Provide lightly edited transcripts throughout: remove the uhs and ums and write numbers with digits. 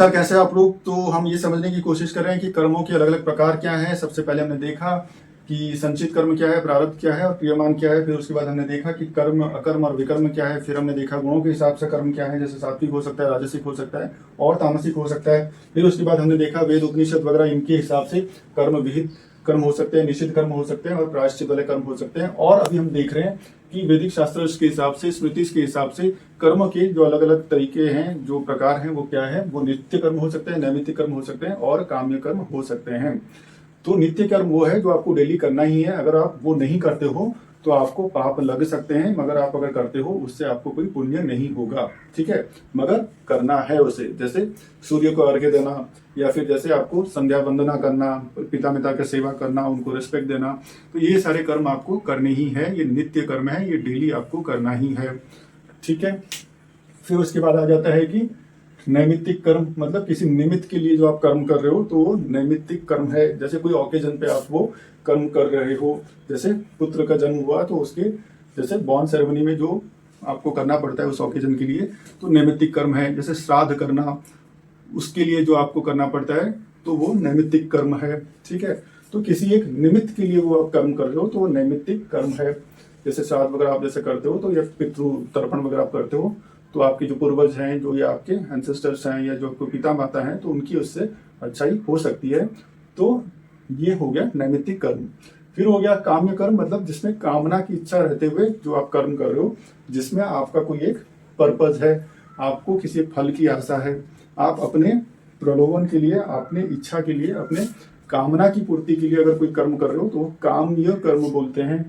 नमस्कार, कैसे हैं आप लोग। तो हम ये समझने की कोशिश कर रहे हैं कि कर्मों के अलग अलग प्रकार क्या हैं। सबसे पहले हमने देखा कि संचित कर्म क्या है, प्रारब्ध क्या है और क्रियमान क्या है। फिर उसके बाद हमने देखा कि कर्म, अकर्म और विकर्म क्या है। फिर हमने देखा गुणों के हिसाब से कर्म क्या है, जैसे सात्विक हो सकता है, राजसिक हो सकता है और तामसिक हो सकता है। फिर उसके बाद हमने देखा वेद, उपनिषद वगैरह, इनके हिसाब से कर्म विहित कर्म हो सकते हैं, निषिद्ध कर्म हो सकते हैं और प्रायश्चित वाले कर्म हो सकते हैं। और अभी हम देख रहे हैं कि वैदिक शास्त्र के हिसाब से, स्मृति के हिसाब से कर्म के जो अलग अलग तरीके हैं, जो प्रकार हैं, वो क्या है। वो नित्य कर्म हो सकते हैं, नैमित्तिक कर्म हो सकते हैं और काम्य कर्म हो सकते हैं। तो नित्य कर्म वो है जो आपको डेली करना ही है। अगर आप वो नहीं करते हो तो आपको पाप लग सकते हैं, मगर आप अगर करते हो उससे आपको कोई पुण्य नहीं होगा, ठीक है। मगर करना है उसे, जैसे सूर्य को अर्घ्य देना या फिर जैसे आपको संध्या वंदना करना, पिता माता की सेवा करना, उनको रिस्पेक्ट देना। तो ये सारे कर्म आपको करने ही है। ये नित्य कर्म है, ये डेली आपको करना ही है, ठीक है। फिर उसके बाद आ जाता है कि नैमित्तिक कर्म, मतलब किसी निमित्त के लिए जो आप कर्म कर रहे हो तो वो नैमित्तिक कर्म है। जैसे कोई ओकेजन पे आप वो कर्म कर रहे हो, जैसे पुत्र का जन्म हुआ तो उसके जैसे बॉर्न सेरेमनी में जो आपको करना पड़ता है उस ओकेजन के लिए, तो नैमित्तिक कर्म है। जैसे श्राद्ध करना, उसके लिए जो आपको करना पड़ता है तो वो नैमित्तिक कर्म है, ठीक है। तो किसी एक निमित्त के लिए वो आप कर्म कर रहे हो तो वो नैमित्तिक कर्म है। जैसे श्राद्ध वगैरह आप जैसे करते हो तो, या पितृ तर्पण वगैरह आप करते हो तो आपके जो पूर्वज हैं, जो ये आपके एंसेस्टर्स हैं या जो आपको पिता माता हैं, तो उनकी उससे अच्छाई हो सकती है। तो ये हो गया नैमित्तिक कर्म। फिर हो गया काम्य कर्म, मतलब जिसमें कामना की इच्छा रहते हुए जो आप कर्म कर रहे हो, जिसमें आपका कोई एक पर्पज है, आपको किसी फल की आशा है, आप अपने प्रलोभन के लिए, अपने इच्छा के लिए, अपने कामना की पूर्ति के लिए अगर कोई कर्म कर रहे हो तो वो काम्य कर्म बोलते हैं,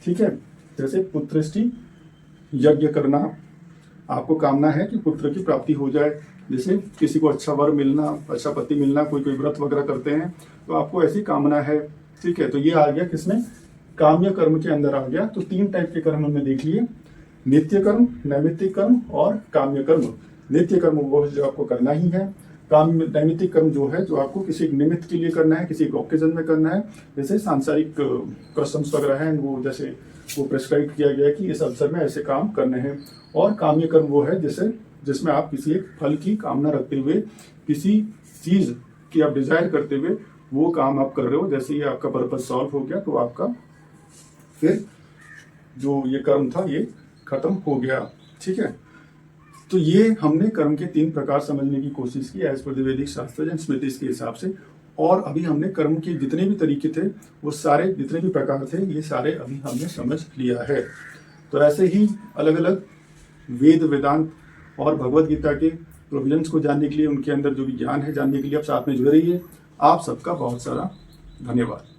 ठीक है। जैसे पुत्रष्टि यज्ञ करना, आपको कामना है कि पुत्र की प्राप्ति हो जाए, जैसे किसी को अच्छा वर मिलना, अच्छा पति मिलना, कोई कोई व्रत वगैरह करते हैं तो आपको ऐसी कामना है, ठीक है। तो ये आ गया किसमें, काम्य कर्म के अंदर आ गया। तो 3 टाइप के कर्म हमने देख लिए, नित्य कर्म, नैमित्तिक कर्म और काम्य कर्म। नित्य कर्म वो जो आपको करना ही है। काम्य नैमित्तिक कर्म जो है, जो आपको किसी निमित्त के लिए करना है, किसी ओकेजन में करना है। जैसे सांसारिक कस्टम्स वगैरह हैं, वो जैसे वो प्रेस्क्राइब किया गया कि इस अवसर में ऐसे काम करने हैं। और काम्य कर्म वो है जैसे जिसमें आप किसी एक फल की कामना रखते हुए, किसी चीज की आप डिजायर करते हुए वो काम आप कर रहे हो। जैसे ये आपका पर्पज सॉल्व हो गया तो आपका फिर जो ये कर्म था ये खत्म हो गया, ठीक है। तो ये हमने कर्म के 3 प्रकार समझने की कोशिश की एज पर द वैदिक शास्त्र एंड स्मृति के हिसाब से। और अभी हमने कर्म के जितने भी तरीके थे, वो सारे जितने भी प्रकार थे, ये सारे अभी हमने समझ लिया है। तो ऐसे ही अलग अलग वेद, वेदांत और भगवत गीता के प्रोविजंस को जानने के लिए, उनके अंदर जो भी ज्ञान है जानने के लिए आप साथ में जुड़े रहिए। आप सबका बहुत सारा धन्यवाद।